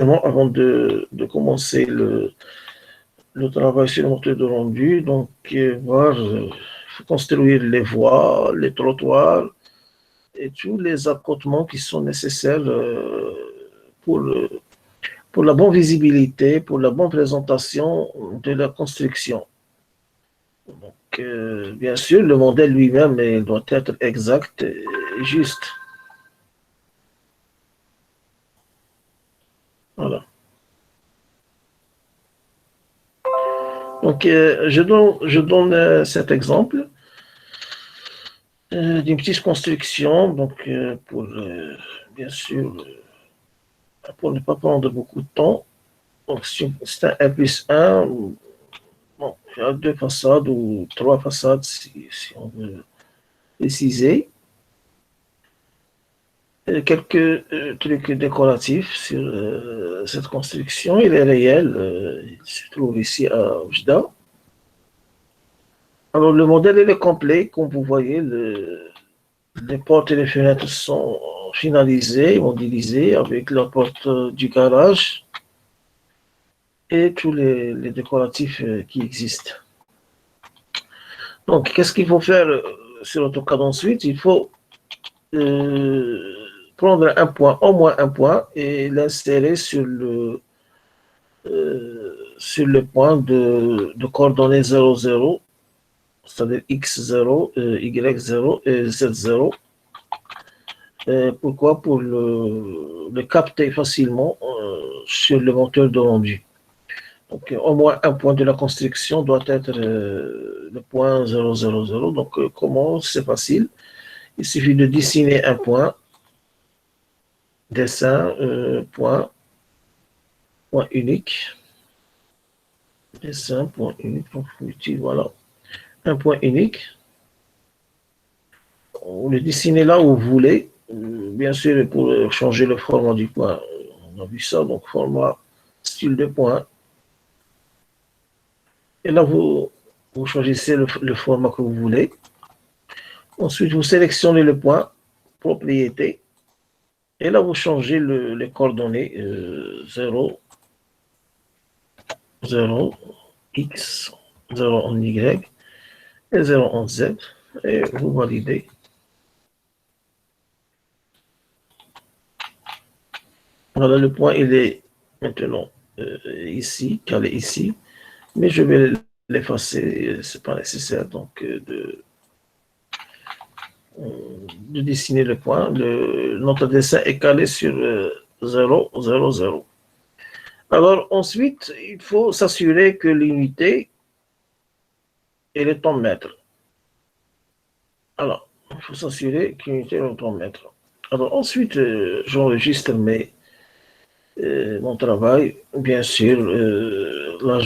avant de commencer le travail sur le moteur de rendu, donc voir, construire les voies, les trottoirs et tous les accotements qui sont nécessaires pour, pour la bonne visibilité, pour la bonne présentation de la construction. Donc, bien sûr, le modèle lui-même doit être exact et juste. Voilà. Donc, je donne cet exemple d'une petite construction, donc pour, bien sûr, pour ne pas prendre beaucoup de temps. Donc, c'est un 1+1, bon, il y a 2 façades ou 3 façades si on veut préciser. Quelques trucs décoratifs sur cette construction. Il est réel, il se trouve ici à Oujda. Alors, le modèle il est complet, comme vous voyez, les portes et les fenêtres sont finalisées, modélisées avec la porte du garage et tous les décoratifs qui existent. Donc, qu'est-ce qu'il faut faire sur AutoCAD ensuite? Il faut prendre un point, au moins un point, et l'insérer sur le point de coordonnées 00, c'est-à-dire x0, y0 et z0. Pourquoi? Pour le capter facilement sur le moteur de rendu. Donc, au moins un point de la construction doit être le point 000. Donc, comment? C'est facile. Il suffit de dessiner un point, dessin, point unique, dessin, point unique, donc utile, voilà. Un point unique. Vous le dessinez là où vous voulez. Bien sûr, pour changer le format du point, on a vu ça, donc format style de point. Et là, vous choisissez le format que vous voulez. Ensuite, vous sélectionnez le point, propriété. Et là, vous changez les coordonnées 0, 0, X, 0 en Y et 0 en Z. Et vous validez. Voilà, le point, il est maintenant ici, calé ici. Mais je vais l'effacer, ce n'est pas nécessaire donc de dessiner le point. Notre dessin est calé sur 0, 0, 0. Alors ensuite, il faut s'assurer que l'unité est en mètres. Alors, il faut s'assurer qu'une unité est en mètres. Alors ensuite, j'enregistre mon travail. Bien sûr, là,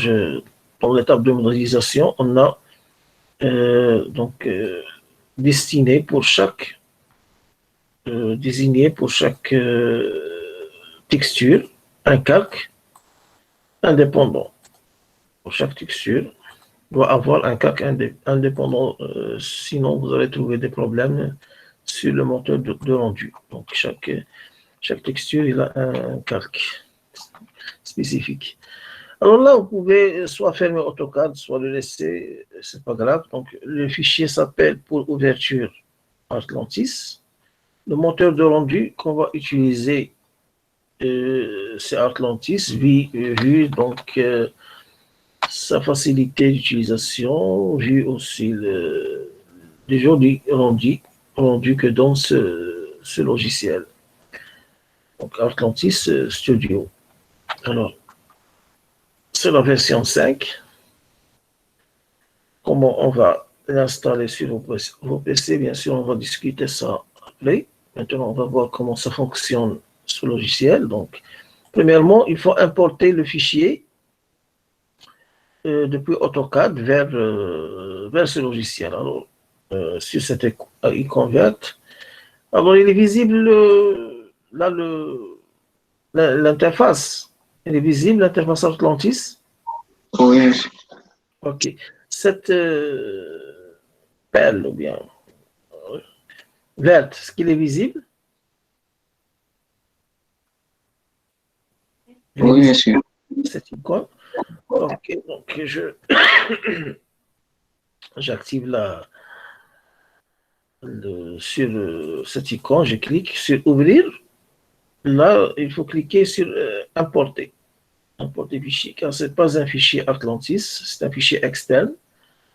dans l'étape de modélisation, on a donc destiné pour chaque désigné pour chaque texture un calque indépendant. Pour chaque texture doit avoir un calque indépendant, sinon vous allez trouver des problèmes sur le moteur de rendu. Donc chaque texture il a un calque spécifique. Alors là, vous pouvez soit fermer AutoCAD, soit le laisser, c'est pas grave. Donc le fichier s'appelle pour ouverture Atlantis. Le moteur de rendu qu'on va utiliser, c'est Atlantis, vu donc sa facilité d'utilisation, vu aussi le joli rendu que donne ce logiciel. Donc Atlantis Studio. Alors, c'est la version 5. Comment on va l'installer sur vos PC? Bien sûr, on va discuter ça après. Maintenant, on va voir comment ça fonctionne ce logiciel. Donc, premièrement, il faut importer le fichier depuis AutoCAD vers ce logiciel. Alors, sur cette e-convert, alors il est visible là l'interface. Elle est visible, l'interface Atlantis? Oui. Ok. Cette perle, ou bien verte, est-ce qu'il est visible? Je Oui, vais bien sûr. cette icône. Ok, donc j'active sur cette icône, je clique sur ouvrir. Là, il faut cliquer sur importer. Importer fichier, car ce n'est pas un fichier Atlantis, c'est un fichier externe.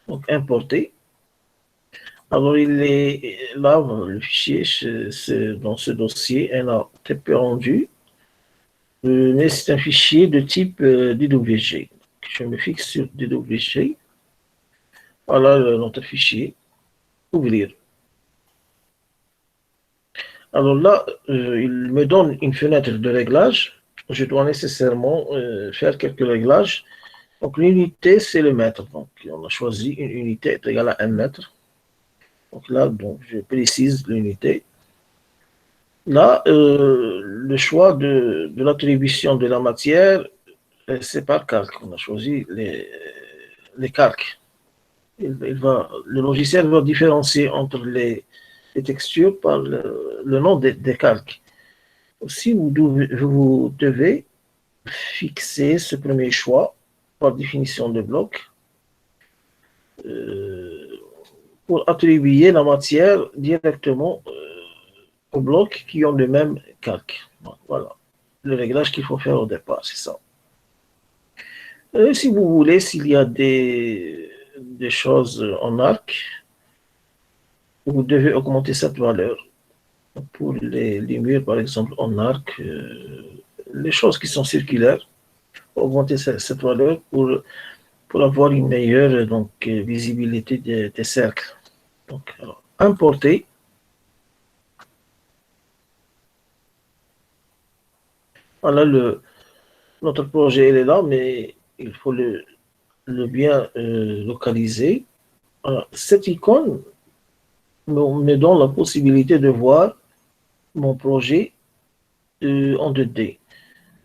Donc importer. Alors il est là, le fichier, dans ce dossier, NATP rendu, mais c'est un fichier de type DWG. Je me fixe sur DWG. Voilà notre fichier. Ouvrir. Alors là, il me donne une fenêtre de réglage. Je dois nécessairement faire quelques réglages. Donc l'unité, c'est le mètre. Donc on a choisi une unité égale à 1 mètre. Donc là, donc, je précise l'unité. Là, le choix de l'attribution de la matière, c'est par calque. On a choisi les calques. Le logiciel va différencier entre les textures par le nom des calques. Aussi, vous devez fixer ce premier choix par définition de bloc pour attribuer la matière directement aux blocs qui ont le même calque. Donc, voilà le réglage qu'il faut faire au départ, c'est ça. Si vous voulez, s'il y a des choses en arc, vous devez augmenter cette valeur. Pour les murs, par exemple, en arc, les choses qui sont circulaires, augmenter cette valeur pour avoir une meilleure donc, visibilité des cercles. Donc, alors, importer. Voilà, notre projet il est là, mais il faut le bien localiser. Alors, cette icône me donne la possibilité de voir mon projet en 2D.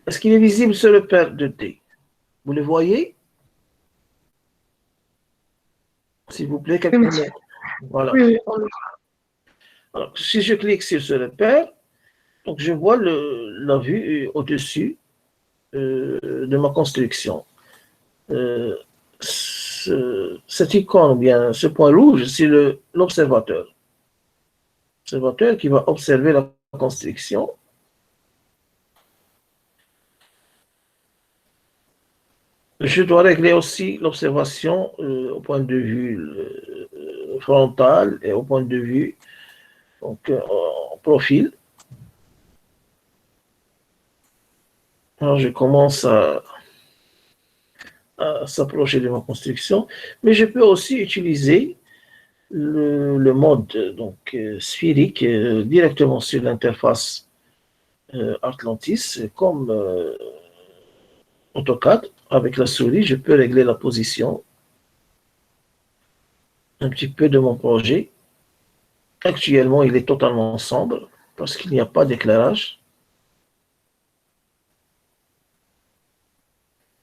Est-ce qu'il est visible sur le paire 2D? Vous le voyez? S'il vous plaît, Oui, quelqu'un. monsieur. Voilà. Oui, oui, Alors, si je clique sur ce repère, donc je vois la vue au-dessus de ma construction. Cette icône, ou bien ce point rouge, c'est l'observateur. L'observateur qui va observer la construction. Je dois régler aussi l'observation au point de vue frontal et au point de vue donc, en profil. Alors, je commence à s'approcher de ma construction, mais je peux aussi utiliser le mode donc, sphérique directement sur l'interface Atlantis, comme AutoCAD. Avec la souris, je peux régler la position un petit peu de mon projet. Actuellement, il est totalement sombre parce qu'il n'y a pas d'éclairage.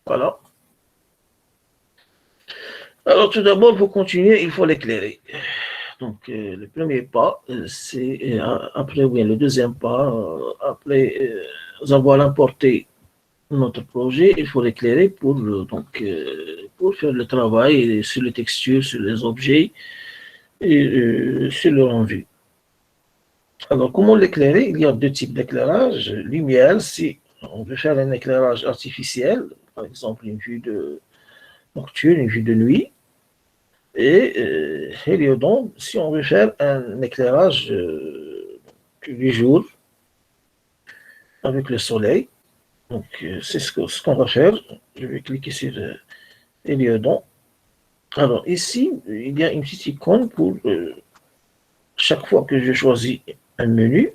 Voilà. Alors, tout d'abord, pour continuer, il faut l'éclairer. Donc, le premier pas, c'est après, oui, le deuxième pas, après avoir importé notre projet, il faut l'éclairer donc, pour faire le travail sur les textures, sur les objets et sur le rendu. Alors, comment l'éclairer? Il y a deux types d'éclairage. Lumière, si on veut faire un éclairage artificiel, par exemple une vue de nocturne, une vue de nuit, et héliodon, si on veut faire un éclairage du jour avec le soleil. Donc, c'est ce qu'on va faire. Je vais cliquer sur héliodon. Alors, ici, il y a une petite icône pour chaque fois que je choisis un menu,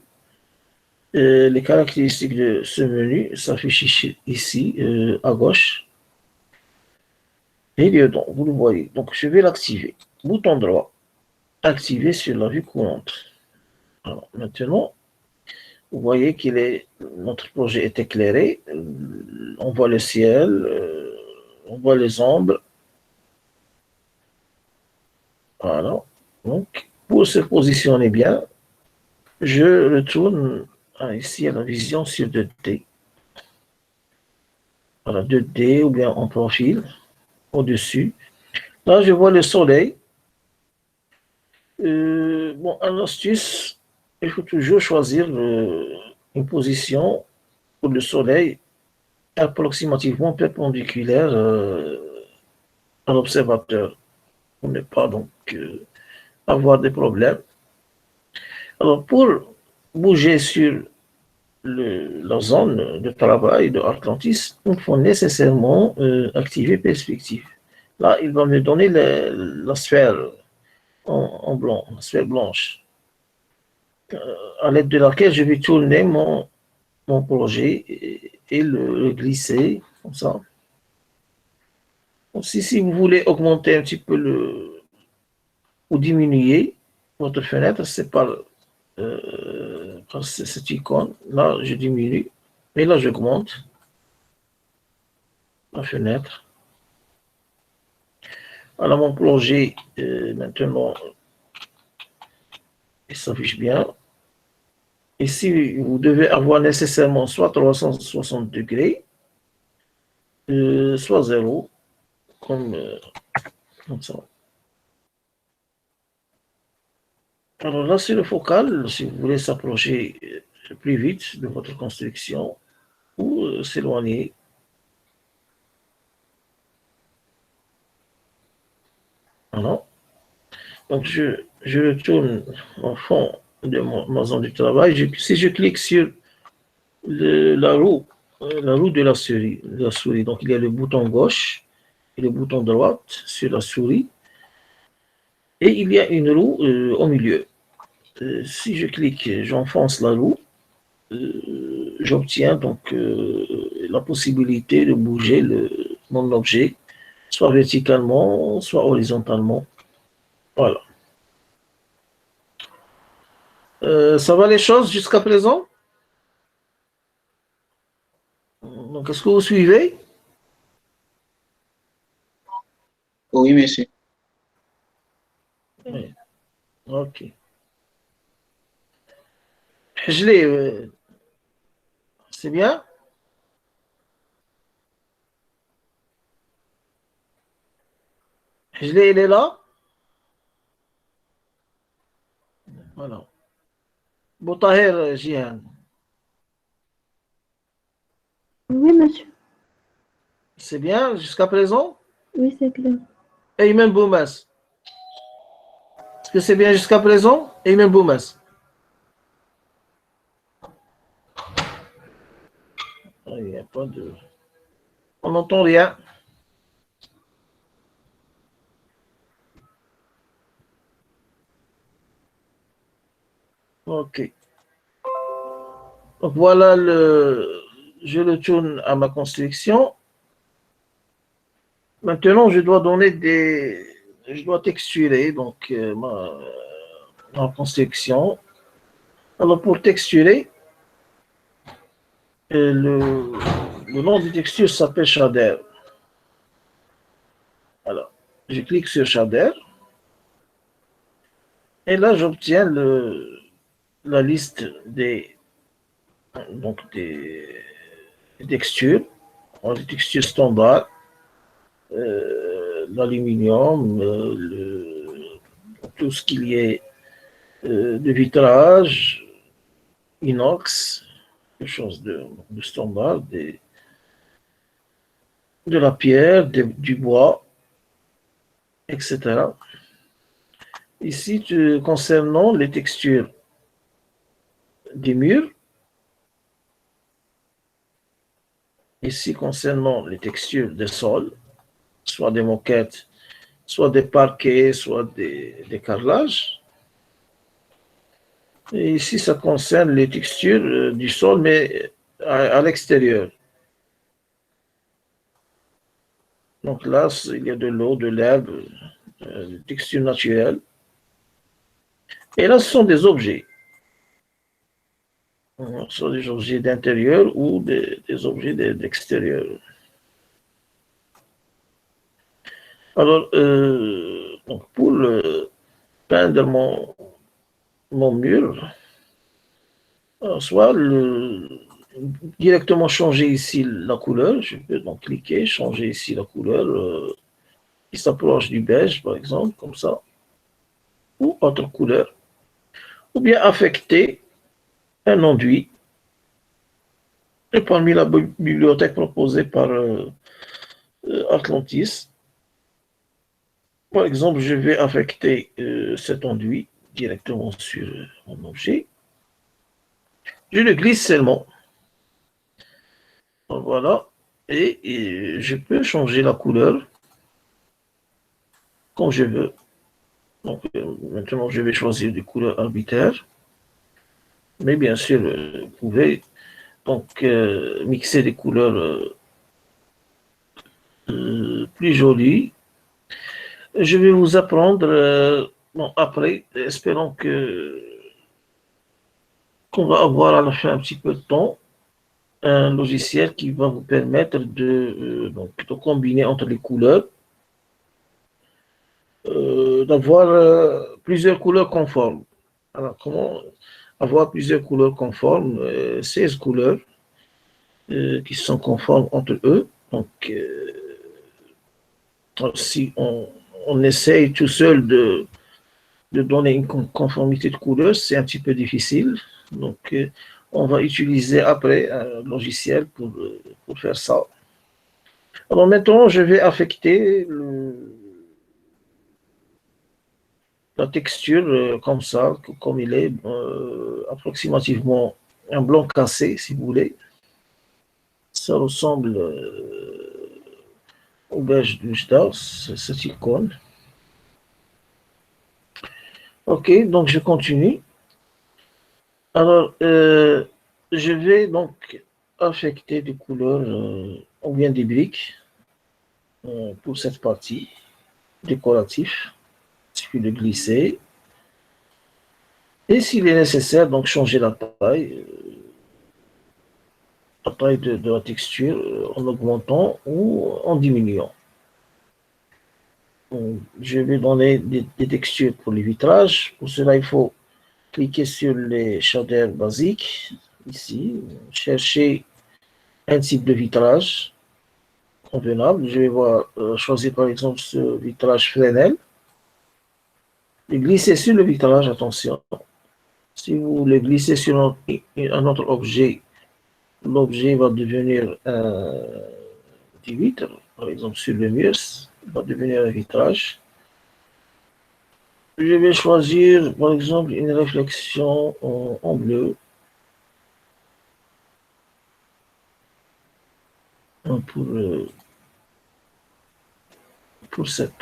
les caractéristiques de ce menu s'affichent ici, à gauche. Héliodon, vous le voyez. Donc, je vais l'activer. Bouton droit, activer sur la vue courante. Alors, maintenant, vous voyez notre projet est éclairé. On voit le ciel, on voit les ombres. Voilà. Donc, pour se positionner bien, je retourne ici à la vision sur 2D. voilà, 2D ou bien en profil, au-dessus. Là, je vois le soleil. Bon, en astuce, il faut toujours choisir une position pour le soleil approximativement perpendiculaire à l'observateur pour ne pas donc avoir des problèmes. Alors, pour bouger sur la zone de travail de Atlantis, il faut nécessairement activer perspective. Là, il va me donner la sphère en blanc, la sphère blanche, à l'aide de laquelle je vais tourner mon projet et le glisser comme ça. Aussi, si vous voulez augmenter un petit peu ou diminuer votre fenêtre, c'est par cette icône. Là, je diminue et là, j'augmente la fenêtre. Alors, mon projet, maintenant, il s'affiche bien. Ici, vous devez avoir nécessairement soit 360 degrés, soit 0, comme ça. Alors là, c'est le focal, si vous voulez s'approcher plus vite de votre construction ou s'éloigner. Voilà. Donc, je retourne au fond de ma zone de travail. Si je clique sur la roue de la souris, donc il y a le bouton gauche et le bouton droite sur la souris, et il y a une roue au milieu. Si je clique, j'enfonce la roue, j'obtiens donc la possibilité de bouger mon objet, soit verticalement, soit horizontalement. Voilà. Ça va les choses jusqu'à présent? Donc, est-ce que vous suivez? Oui, monsieur. Oui. Ok. Je l'ai, c'est bien? Je l'ai, il est là? Voilà. Boutaher Jihan. Oui, monsieur. C'est bien jusqu'à présent? Oui, c'est clair. Eymen Boumas. Est-ce que c'est bien jusqu'à présent? Eymen Boumas. Il n'y a pas de... On n'entend rien. Ok. Donc voilà, je retourne à ma construction. Maintenant, je dois texturer donc ma construction. Alors pour texturer, le nom de texture s'appelle shader. Alors, je clique sur shader et là j'obtiens la liste des textures, les textures standards, l'aluminium, tout ce qu'il y ait de vitrage, inox, quelque chose de standard, de la pierre, du bois, etc. Ici, concernant les textures des murs, ici concernant les textures des sols, soit des moquettes, soit des parquets, soit des carrelages. Et ici, ça concerne les textures du sol, mais à l'extérieur. Donc là, il y a de l'eau, de l'herbe, des textures naturelles. Et là, ce sont des objets. Ce sont des objets d'intérieur ou des objets d'extérieur. Alors, donc pour peindre mon mur, soit directement changer ici la couleur. Je peux donc cliquer, changer ici la couleur qui s'approche du beige, par exemple, comme ça, ou autre couleur. Ou bien affecter un enduit. Et parmi la bibliothèque proposée par Atlantis, par exemple, je vais affecter cet enduit directement sur mon objet. Je le glisse seulement. Voilà. Et je peux changer la couleur comme je veux. Donc, maintenant, je vais choisir des couleurs arbitraires. Mais bien sûr, vous pouvez donc mixer des couleurs plus jolies. Je vais vous apprendre bon, après, espérons qu'on va avoir à la fin un petit peu de temps un logiciel qui va vous permettre donc, de combiner entre les couleurs, d'avoir plusieurs couleurs conformes. Alors, comment avoir plusieurs couleurs conformes, 16 couleurs qui sont conformes entre eux. Donc, si on essaye tout seul de donner une conformité de couleurs, c'est un petit peu difficile. Donc, on va utiliser après un logiciel pour faire ça. Alors maintenant, je vais affecter la texture comme ça, comme il est, approximativement un blanc cassé, si vous voulez. Ça ressemble au beige du Stars, cette icône. Ok, donc je continue. Alors, je vais donc affecter des couleurs ou bien des briques pour cette partie décoratif. Il suffit de glisser. Et s'il est nécessaire, donc changer la taille de la texture en augmentant ou en diminuant. Donc, je vais donner des textures pour les vitrages. Pour cela, il faut cliquer sur les shaders basiques, ici, chercher un type de vitrage convenable. Je vais choisir par exemple ce vitrage Fresnel et glisser sur le vitrage, attention. Si vous le glissez sur un autre objet, l'objet va devenir un vitre, par exemple sur le mur, va devenir un vitrage. Je vais choisir par exemple une réflexion en bleu pour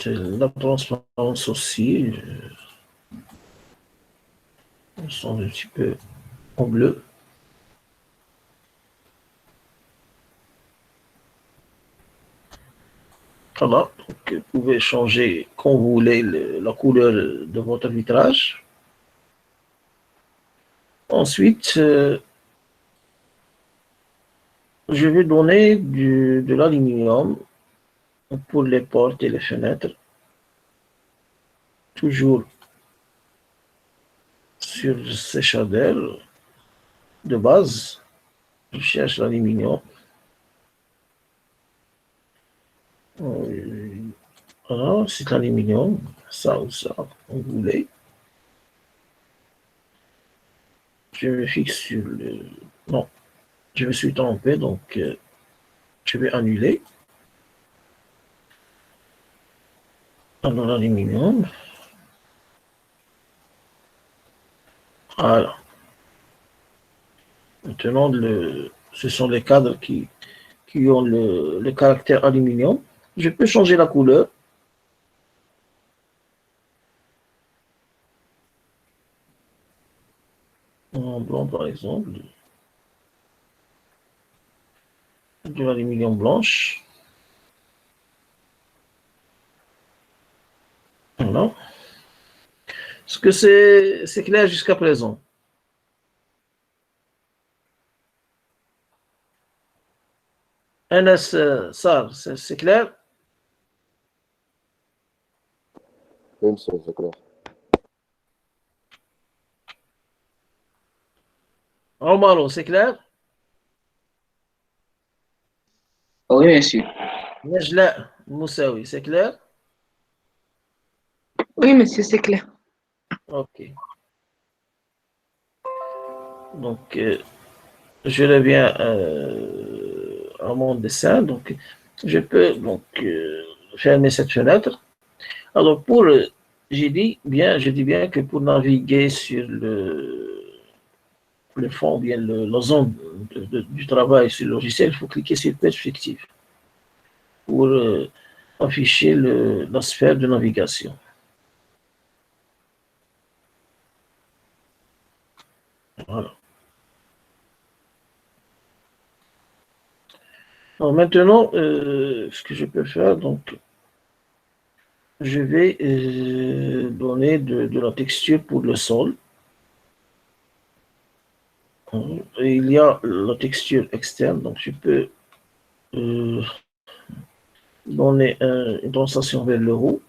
la transparence aussi. On sent un petit peu en bleu. Voilà, donc vous pouvez changer quand vous voulez la couleur de votre vitrage. Ensuite, je vais donner de l'aluminium pour les portes et les fenêtres. Toujours sur ces shaders de base, je cherche l'aluminium. Voilà, c'est l'aluminium, ça ou ça, vous voulez. Je me fixe sur le... Non, je me suis trompé, donc je vais annuler. Alors, l'aluminium. Voilà. Maintenant, ce sont les cadres qui ont le caractère aluminium. Je peux changer la couleur. En blanc, par exemple. De l'aluminium blanche. Voilà. Est-ce que c'est clair jusqu'à présent? NS, ça, c'est clair? Oui, monsieur, c'est clair. Romano, c'est clair? Oui, monsieur. Najla Moussaoui, c'est clair? Oui, monsieur, c'est clair. Ok. Donc, je reviens à mon dessin. Donc, je peux donc fermer cette fenêtre. Alors, je dis bien que pour naviguer sur le fond, bien la zone du travail sur le logiciel, il faut cliquer sur perspective pour afficher la sphère de navigation. Voilà. Alors maintenant, ce que je peux faire, donc, je vais donner de la texture pour le sol. Et il y a la texture externe, donc je peux euh, donner une translation vers le haut.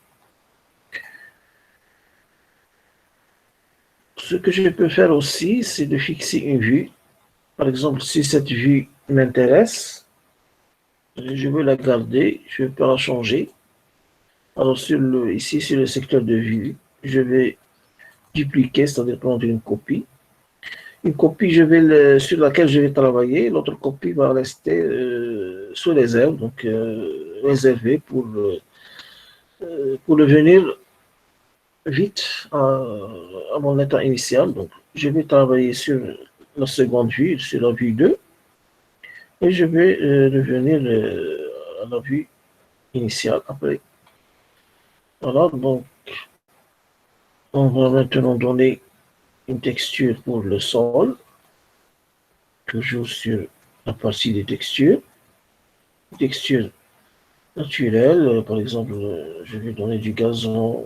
Ce que je peux faire aussi, c'est de fixer une vue. Par exemple, si cette vue m'intéresse, je veux la garder, je peux la changer. Alors ici, sur le secteur de vue, je vais dupliquer, c'est-à-dire prendre une copie. Une copie sur laquelle je vais travailler, l'autre copie va rester sous réserve, donc réservée pour revenir vite à mon état initial. Donc, je vais travailler sur la seconde vue, sur la vue 2, et je vais revenir à la vue initiale après. Voilà, donc on va maintenant donner une texture pour le sol, toujours sur la partie des textures. Texture naturelle, par exemple, je vais donner du gazon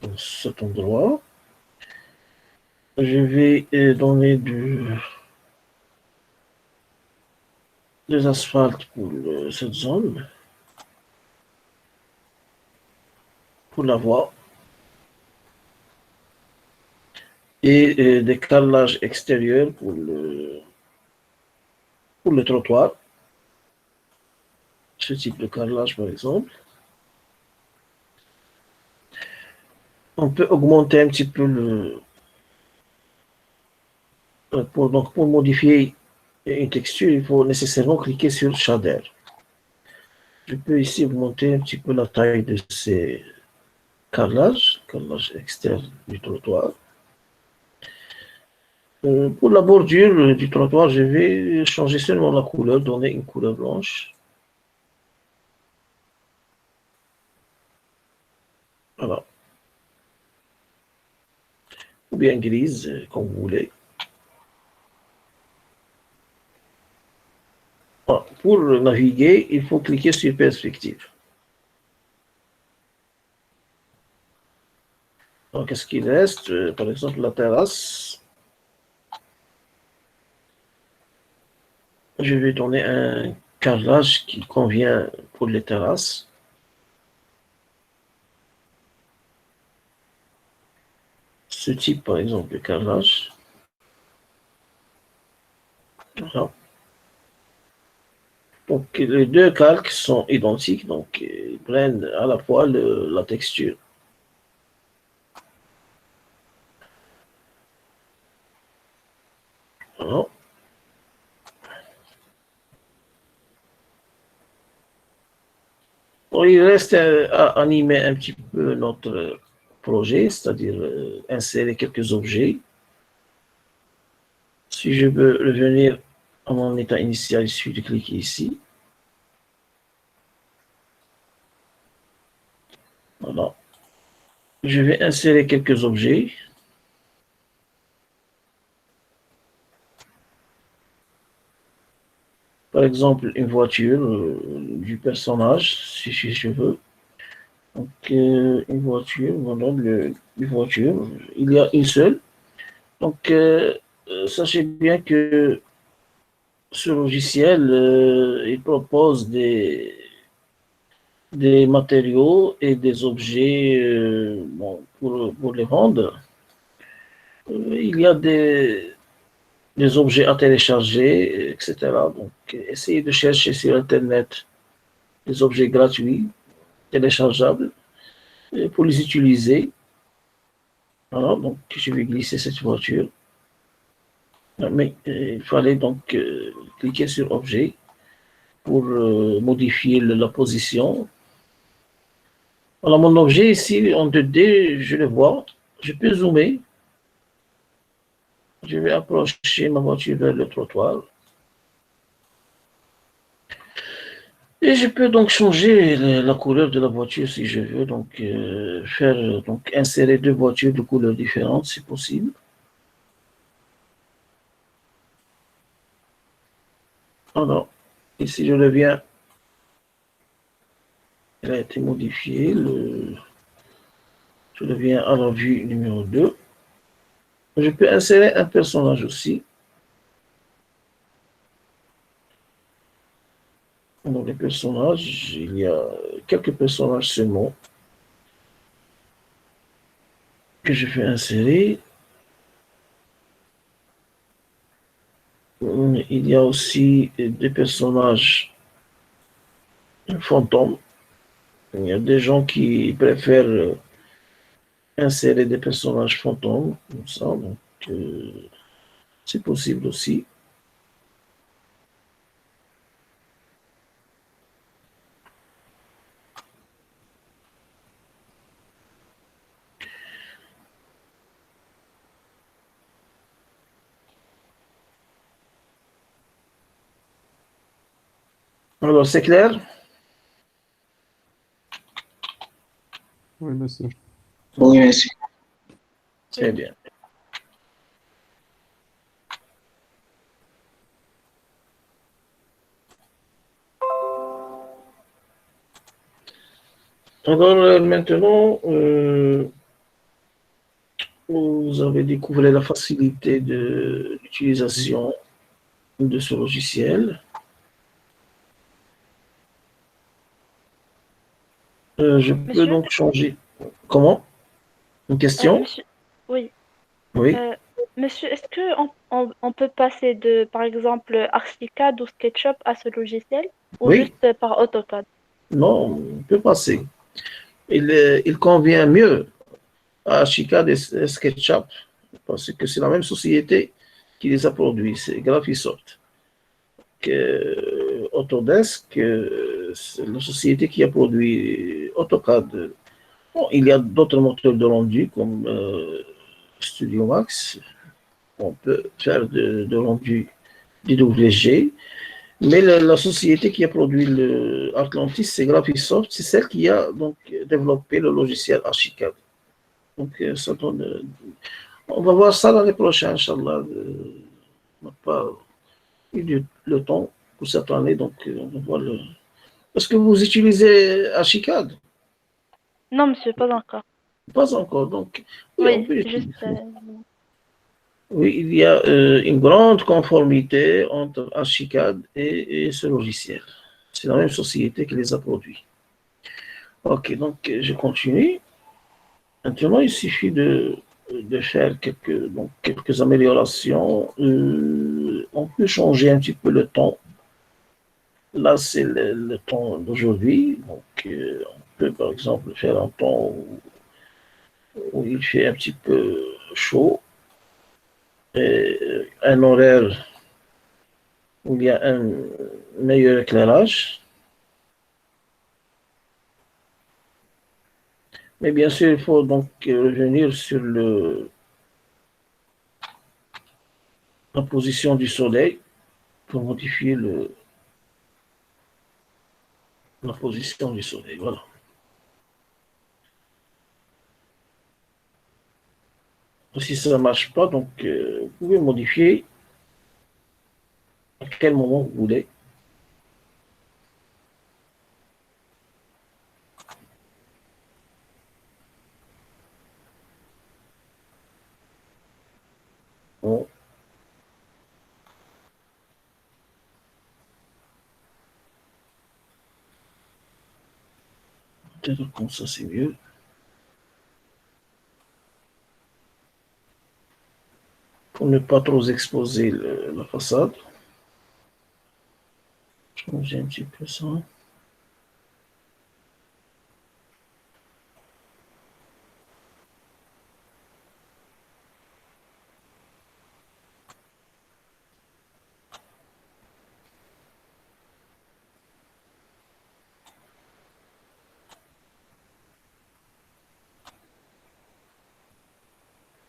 dans cet endroit. Je vais donner des asphaltes pour cette zone, pour la voie, et des carrelages extérieurs pour le trottoir. Ce type de carrelage, par exemple. On peut augmenter un petit peu pour modifier une texture, il faut nécessairement cliquer sur Shader. Je peux ici augmenter un petit peu la taille de ces carrelages externes du trottoir. Pour la bordure du trottoir, je vais changer seulement la couleur, donner une couleur blanche. Voilà. Ou bien grise, comme vous voulez. Voilà. Pour naviguer, il faut cliquer sur perspective. Donc, qu'est-ce qu'il reste? Par exemple, la terrasse. Je vais donner un carrelage qui convient pour les terrasses. Ce type, par exemple, de carrelage. Voilà. Donc, les deux calques sont identiques, donc ils prennent à la fois la texture. Voilà. Bon, il reste à animer un petit peu notre projet, c'est-à-dire insérer quelques objets. Si je veux revenir à mon état initial, il suffit de cliquer ici. Voilà. Je vais insérer quelques objets. Par exemple, une voiture du personnage, si je veux. Donc, une voiture, voilà, une voiture. Il y a une seule. Donc, sachez bien que ce logiciel, il propose des matériaux et des objets bon, pour les vendre. Il y a des objets à télécharger, etc. Donc, essayez de chercher sur Internet des objets gratuits, téléchargeables, pour les utiliser. Voilà, donc je vais glisser cette voiture. Mais il fallait donc cliquer sur Objet pour modifier la position. Alors, mon objet ici en 2D, je le vois. Je peux zoomer. Je vais approcher ma voiture vers le trottoir. Et je peux donc changer la couleur de la voiture si je veux. Donc, insérer deux voitures de couleurs différentes si possible. Alors, ici je reviens. Elle a été modifiée. Je reviens à la vue numéro 2. Je peux insérer un personnage aussi. Dans les personnages, il y a quelques personnages seulement que je vais insérer. Il y a aussi des personnages fantômes. Il y a des gens qui préfèrent insérer des personnages fantômes, comme ça, donc c'est possible aussi. Alors, c'est clair? Oui, monsieur. Oui, monsieur. Très bien. Alors, maintenant, vous avez découvert la facilité de l'utilisation de ce logiciel. Je peux Monsieur, donc changer. Comment? Une question? monsieur, oui. Oui. Euh, monsieur, est-ce que on peut passer de, par exemple, Archicad ou SketchUp à ce logiciel ou Oui. juste par AutoCAD? Non, on peut passer. Il convient mieux à Chica et SketchUp parce que c'est la même société qui les a produits, c'est Graphisoft. Autodesk, c'est la société qui a produit AutoCAD. Bon, il y a d'autres moteurs de rendu comme Studio Max. On peut faire de rendu DWG. Mais la société qui a produit le Atlantis, c'est Graphisoft, c'est celle qui a donc développé le logiciel Archicad. Donc, ça donne, on va voir ça l'année prochaine, Inch'Allah. On n'a pas eu le temps pour cette année, donc on va voir le. Est-ce que vous utilisez Archicad? Non, monsieur, pas encore. Pas encore, donc oui, on Oui, peut juste. utiliser. Oui, il y a une grande conformité entre Archicad et ce logiciel. C'est la même société qui les a produits. Ok, donc je continue. Maintenant, il suffit de faire quelques améliorations. On peut changer un petit peu le ton. Là, c'est le ton d'aujourd'hui. Donc, on peut par exemple faire un ton où il fait un petit peu chaud. Et un horaire où il y a un meilleur éclairage. Mais bien sûr, il faut donc revenir sur la position du soleil pour modifier la position du soleil. Voilà. Si ça ne marche pas, donc vous pouvez modifier à quel moment vous voulez. Bon. Peut-être comme ça, c'est mieux. pour ne pas trop exposer la façade. Changer un petit peu ça.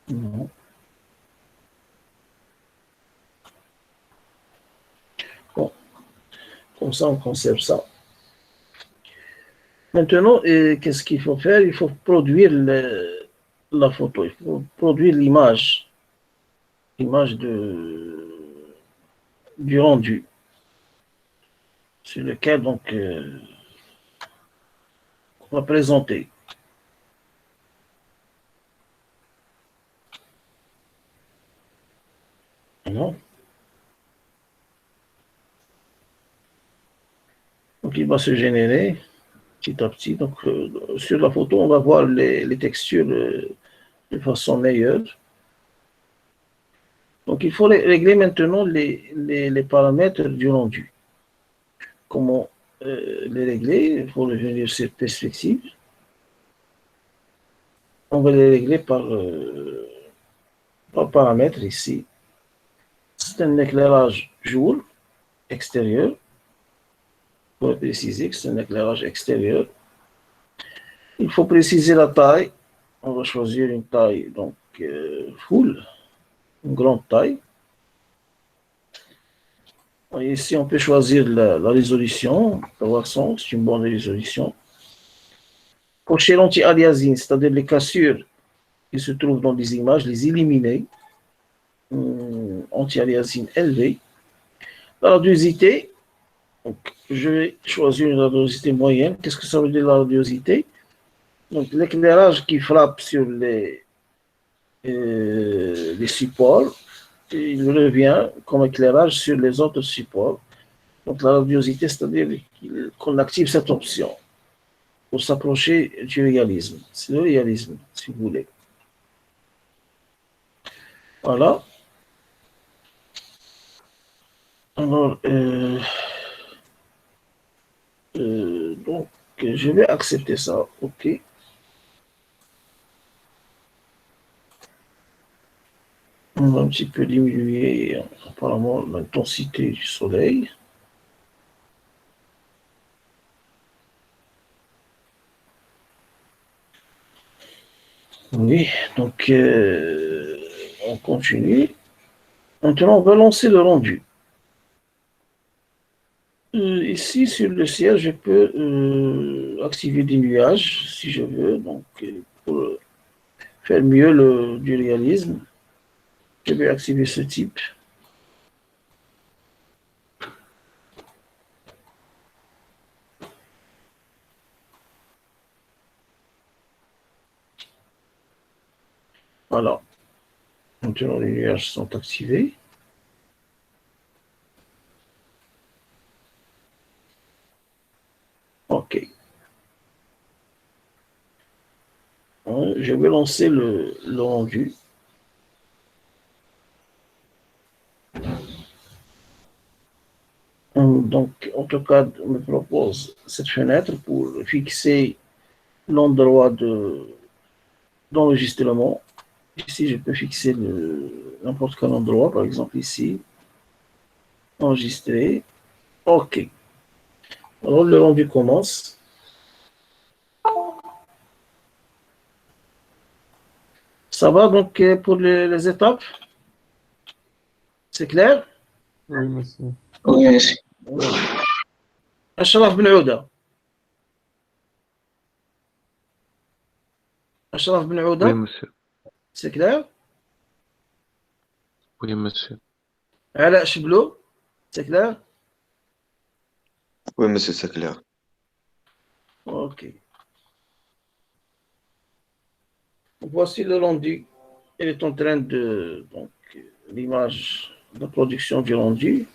Non. Bon, comme ça, on conserve ça. Maintenant, qu'est-ce qu'il faut faire? Il faut produire la photo, il faut produire l'image du rendu sur lequel donc on va présenter. Non. Donc il va se générer petit à petit. Donc sur la photo, on va voir les textures de façon meilleure. Donc il faut régler maintenant les paramètres du rendu. Comment les régler? Il faut revenir sur perspective. On va les régler par paramètre ici. C'est un éclairage jour extérieur. Pour préciser que c'est un éclairage extérieur. Il faut préciser la taille. On va choisir une taille donc full, une grande taille. Et ici, on peut choisir la résolution. C'est une bonne résolution. Cocher l'anti-aliasing, c'est-à-dire les cassures qui se trouvent dans les images, les éliminer. Anti-aliasing élevé. La radiosité, donc, je vais choisir une radiosité moyenne. Qu'est-ce que ça veut dire la radiosité? Donc, l'éclairage qui frappe sur les supports, il revient comme éclairage sur les autres supports. Donc, la radiosité, c'est-à-dire qu'on active cette option pour s'approcher du réalisme. C'est le réalisme, si vous voulez. Voilà. Alors, donc, je vais accepter ça. OK. On va un petit peu diminuer apparemment l'intensité du soleil. Oui, donc on continue. Maintenant, on va lancer le rendu. Ici, sur le ciel, je peux activer des nuages si je veux. Donc, pour faire mieux du réalisme, je vais activer ce type. Voilà. Maintenant, les nuages sont activés. OK. Je vais lancer le rendu. Donc, AutoCAD me propose cette fenêtre pour fixer l'endroit d'enregistrement. Ici, je peux fixer n'importe quel endroit, par exemple ici. Enregistrer. OK. Alors, le rendu commence. Ça va donc pour les étapes? C'est clair? Oui, monsieur. Oui, monsieur. أشرف بن عودة. أشرف بن Oui, عودة. monsieur. C'est clair? Oui, monsieur. علاء شبلو. C'est clair? Oui, monsieur, c'est clair. OK. Voici le rendu. Il est en train de... Donc, l'image de production du rendu.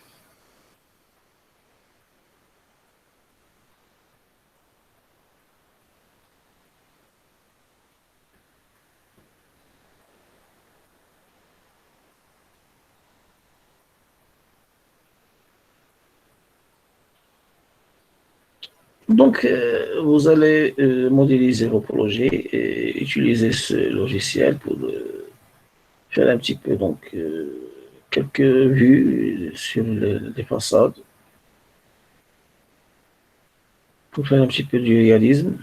Donc, vous allez modéliser vos projets et utiliser ce logiciel pour faire un petit peu, donc, quelques vues sur les façades pour faire un petit peu du réalisme.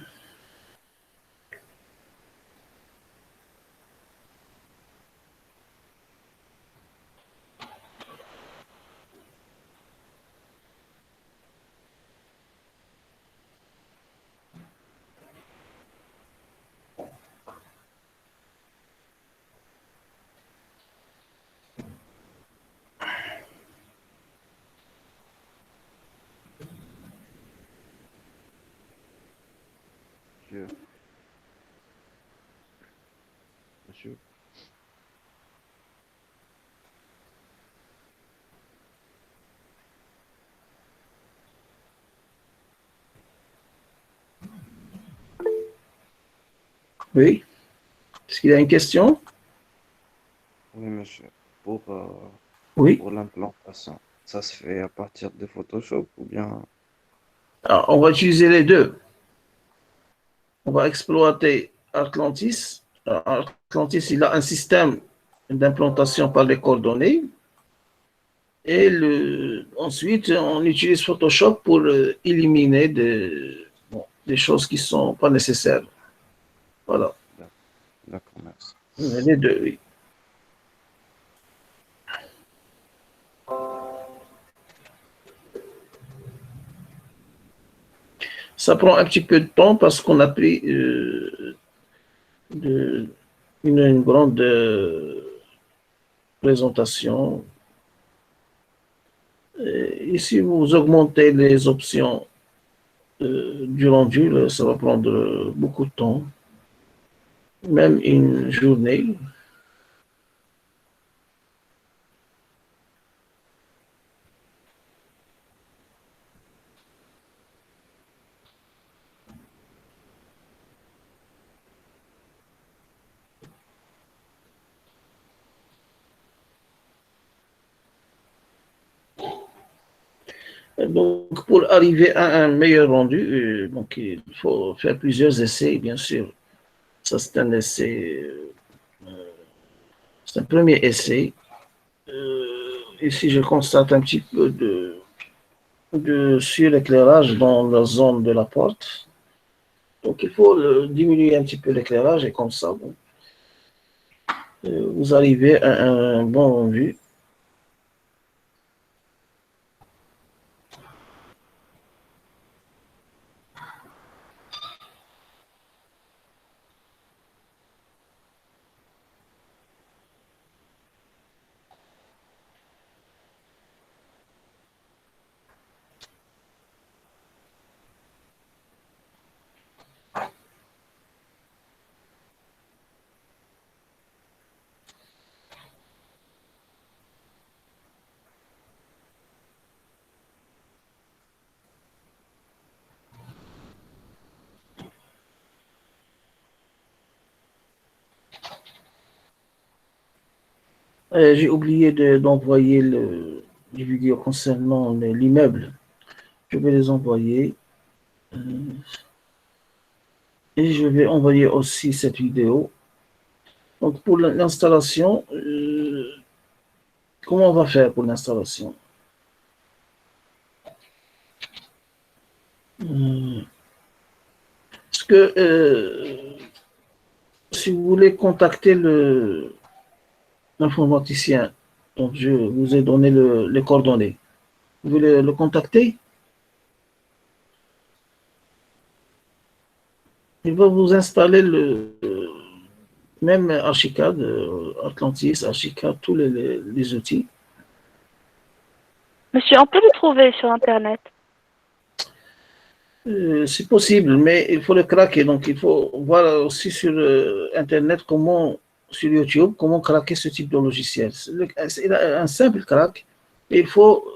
Monsieur, monsieur, Oui. Est-ce qu'il y a une question? oui, monsieur, Oui. pour l'implantation, ça se fait à partir de Photoshop ou bien... Alors, on va utiliser les deux. On va exploiter Atlantis. Alors, Atlantis, il a un système d'implantation par les coordonnées. Et ensuite, on utilise Photoshop pour éliminer des choses qui ne sont pas nécessaires. Voilà. D'accord, merci. Les deux, oui. Ça prend un petit peu de temps parce qu'on a pris une grande présentation. Et si vous augmentez les options du rendu, là, ça va prendre beaucoup de temps, même une journée. Donc, pour arriver à un meilleur rendu, donc, il faut faire plusieurs essais, bien sûr. Ça, c'est un essai, c'est un premier essai. Ici, je constate un petit peu de suréclairage dans la zone de la porte. Donc, il faut diminuer un petit peu l'éclairage et comme ça, bon, vous arrivez à un bon rendu. J'ai oublié d'envoyer les vidéos concernant l'immeuble. Je vais les envoyer. Et je vais envoyer aussi cette vidéo. Donc, pour l'installation, comment on va faire pour l'installation? Parce que si vous voulez contacter l'informaticien, donc je vous ai donné les coordonnées, vous voulez le contacter? Il va vous installer même Archicad, Atlantis, Archicad, tous les outils. Monsieur, on peut le trouver sur Internet. C'est possible, mais il faut le craquer. Donc, il faut voir aussi sur Internet sur YouTube, comment craquer ce type de logiciel. C'est un simple crack. Il faut,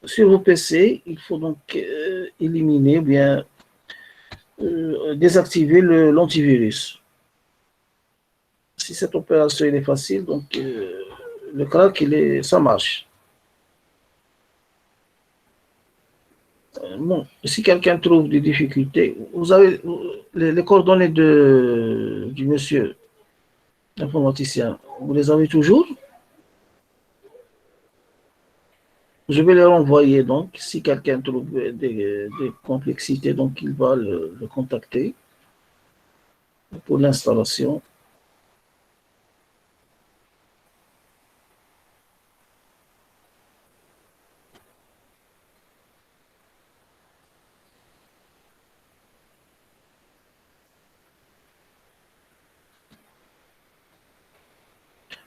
sur vos PC, il faut donc éliminer, bien désactiver l'antivirus. Si cette opération est facile, donc le crack, ça marche. Bon, si quelqu'un trouve des difficultés, vous avez les coordonnées du monsieur informaticien, vous les avez toujours? Je vais les renvoyer, donc, si quelqu'un trouve des complexités, donc il va le contacter pour l'installation.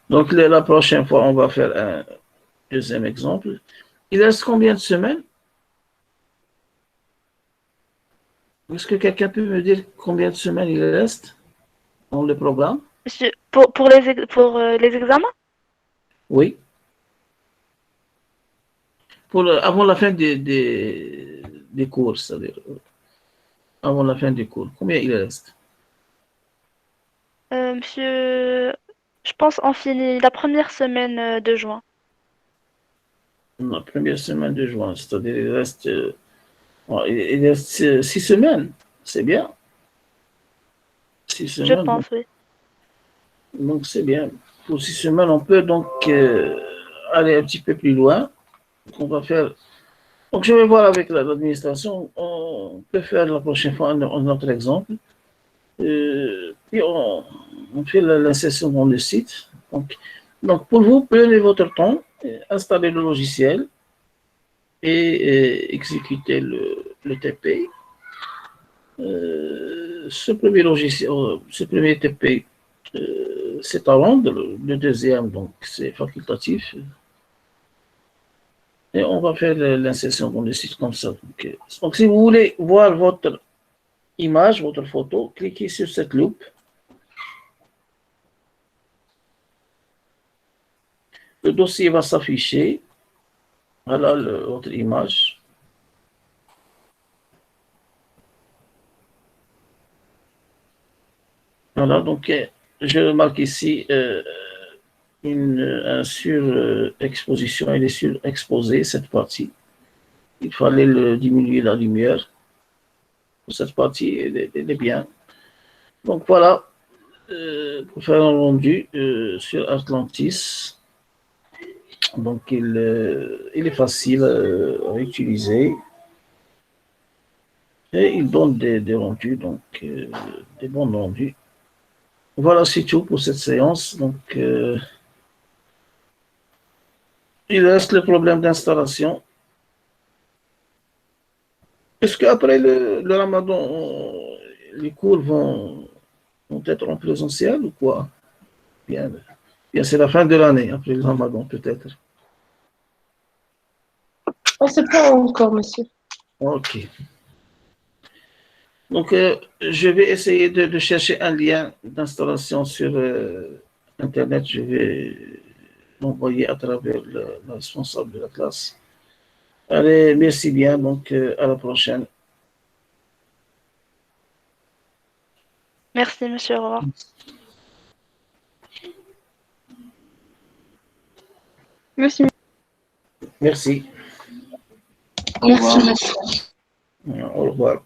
Donc, la prochaine fois, on va faire un deuxième exemple. Il reste combien de semaines? Est-ce que quelqu'un peut me dire combien de semaines il reste dans le programme? Pour les examens? Oui. Avant la fin des cours, c'est-à-dire avant la fin des cours. Combien il reste? Monsieur, je pense on finit la première semaine de juin. La première semaine de juin, c'est-à-dire il reste 6 semaines. C'est bien. 6 Je semaines. pense, oui. Donc c'est bien. Pour 6 semaines, on peut donc aller un petit peu plus loin. On va faire. Donc je vais voir avec l'administration. On peut faire la prochaine fois un autre exemple. Puis on fait l'insertion dans le site. Donc pour vous, prenez votre temps, installez le logiciel et exécutez le TP. Ce premier logiciel, ce premier TP, c'est à rendre. Le deuxième, donc, c'est facultatif. Et on va faire l'insertion dans le site comme ça. Donc, si vous voulez voir votre image, votre photo, cliquez sur cette loupe. Le dossier va s'afficher. Voilà votre image. Voilà, donc je remarque ici une surexposition, elle est surexposée, cette partie. Il fallait diminuer la lumière. Cette partie, elle est bien. Donc voilà, pour faire un rendu sur Atlantis. Donc il est facile à utiliser. Et il donne des rendus, donc des bons rendus. Voilà, c'est tout pour cette séance. Donc, il reste le problème d'installation. Est-ce qu'après le Ramadan, les cours vont être en présentiel ou quoi? Bien, c'est la fin de l'année, après le Ramadan peut-être. On ne sait pas encore, monsieur. Ok. Donc, je vais essayer de chercher un lien d'installation sur Internet. Je vais l'envoyer à travers le responsable de la classe. Allez, merci bien. Donc, à la prochaine. Merci, monsieur. Au revoir. Merci. Merci. Au revoir. Merci, monsieur. Au revoir.